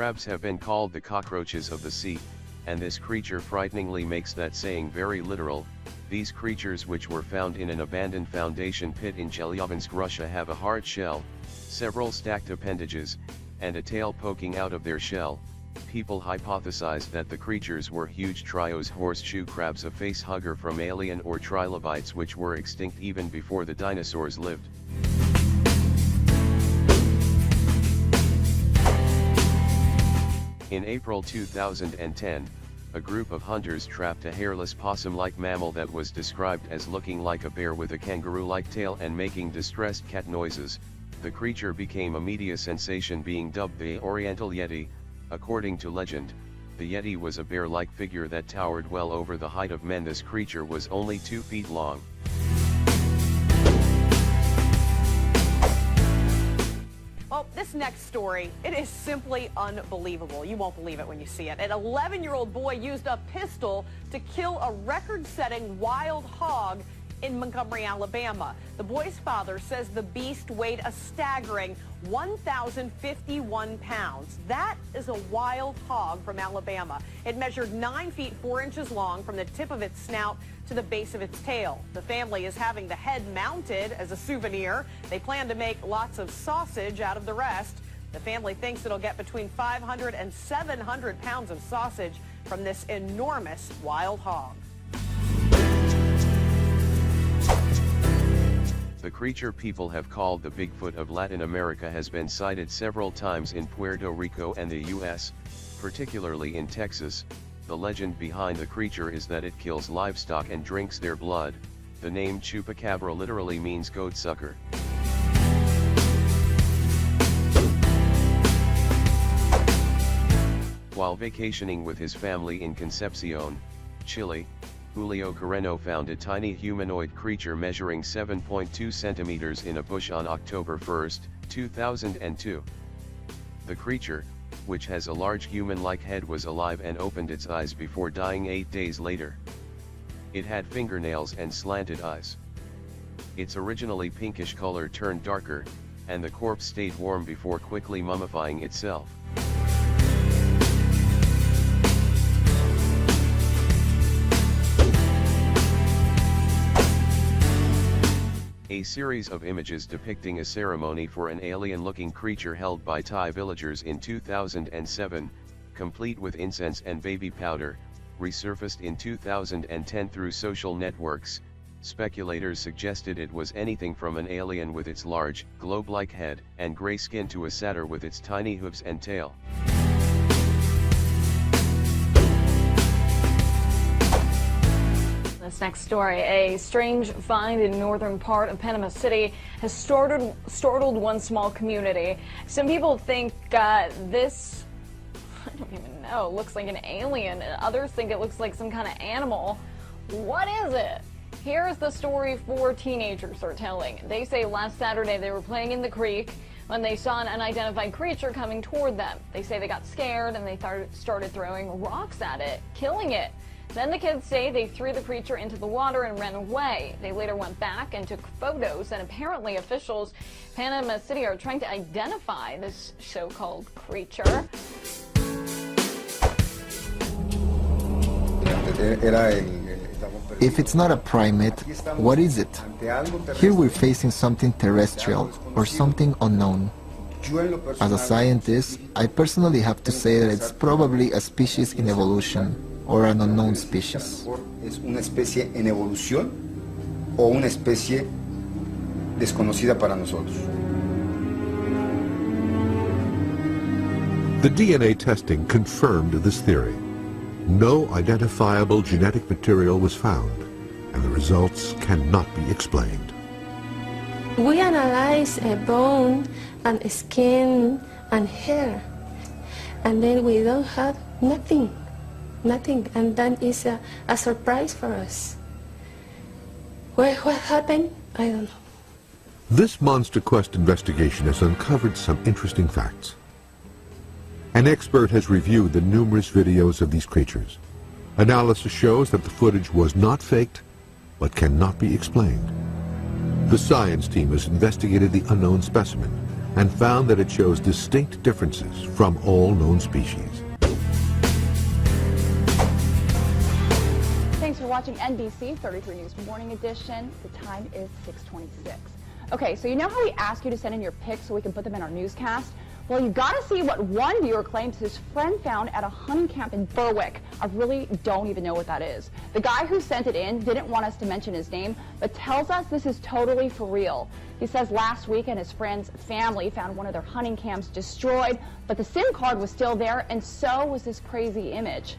Crabs have been called the cockroaches of the sea, and this creature frighteningly makes that saying very literal. These creatures, which were found in an abandoned foundation pit in Chelyabinsk, Russia, have a hard shell, several stacked appendages, and a tail poking out of their shell. People hypothesized that the creatures were huge trios horseshoe crabs, a face hugger from alien or trilobites, which were extinct even before the dinosaurs lived. In April 2010, a group of hunters trapped a hairless possum-like mammal that was described as looking like a bear with a kangaroo-like tail and making distressed cat noises. The creature became a media sensation, being dubbed the Oriental Yeti. According to legend, the Yeti was a bear-like figure that towered well over the height of men. This creature was only 2 feet long. Well, this next story, it is simply unbelievable. You won't believe it when you see it. An 11-year-old boy used a pistol to kill a record-setting wild hog in Montgomery, Alabama. The boy's father says the beast weighed a staggering 1,051 pounds. That is a wild hog from Alabama. It measured 9 feet 4 inches long from the tip of its snout to the base of its tail. The family is having the head mounted as a souvenir. They plan to make lots of sausage out of the rest. The family thinks it'll get between 500 and 700 pounds of sausage from this enormous wild hog. The creature people have called the Bigfoot of Latin America has been sighted several times in Puerto Rico and the U.S., particularly in Texas. The legend behind the creature is that it kills livestock and drinks their blood. The name Chupacabra literally means goat sucker. While vacationing with his family in Concepcion, Chile, Julio Carreno found a tiny humanoid creature measuring 7.2 centimeters in a bush on October 1, 2002. The creature, which has a large human-like head, was alive and opened its eyes before dying 8 days later. It had fingernails and slanted eyes. Its originally pinkish color turned darker, and the corpse stayed warm before quickly mummifying itself. A series of images depicting a ceremony for an alien-looking creature held by Thai villagers in 2007, complete with incense and baby powder, resurfaced in 2010 through social networks. Speculators suggested it was anything from an alien with its large, globe-like head and gray skin to a satyr with its tiny hooves and tail. This next story, a strange find in northern part of Panama City has startled one small community. Some people think this, I don't even know, looks like an alien, and others think it looks like some kind of animal. What is it? Here's the story 4 teenagers are telling. They say last Saturday they were playing in the creek when they saw an unidentified creature coming toward them. They say they got scared and they started throwing rocks at it, killing it. Then the kids say they threw the creature into the water and ran away. They later went back and took photos, and apparently officials in Panama City are trying to identify this so-called creature. If it's not a primate, what is it? Here we're facing something terrestrial or something unknown. As a scientist, I personally have to say that it's probably a species in evolution, or an unknown species. Es una especie en evolución o una especie desconocida para nosotros. The DNA testing confirmed this theory. No identifiable genetic material was found, and the results cannot be explained. We analyze a bone and skin and hair, and then we don't have nothing, and that is a surprise for us. What happened? I don't know. This Monster Quest investigation has uncovered some interesting facts. An expert has reviewed the numerous videos of these creatures. Analysis shows that the footage was not faked, but cannot be explained. The science team has investigated the unknown specimen and found that it shows distinct differences from all known species. Thanks for watching NBC 33 News Morning Edition. The time is 6:26. Okay, so you know how we ask you to send in your pics so we can put them in our newscast? Well, you gotta see what one viewer claims his friend found at a hunting camp in Berwick. I really don't even know what that is. The guy who sent it in didn't want us to mention his name, but tells us this is totally for real. He says last weekend his friend's family found one of their hunting camps destroyed, but the SIM card was still there, and so was this crazy image.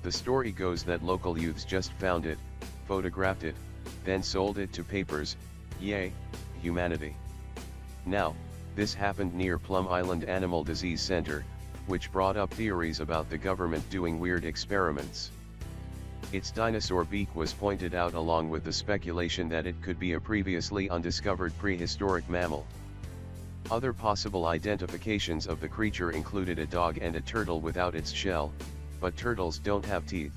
The story goes that local youths just found it, photographed it, then sold it to papers. Yay, humanity. Now, this happened near Plum Island Animal Disease Center, which brought up theories about the government doing weird experiments. Its dinosaur beak was pointed out along with the speculation that it could be a previously undiscovered prehistoric mammal. Other possible identifications of the creature included a dog and a turtle without its shell, but turtles don't have teeth.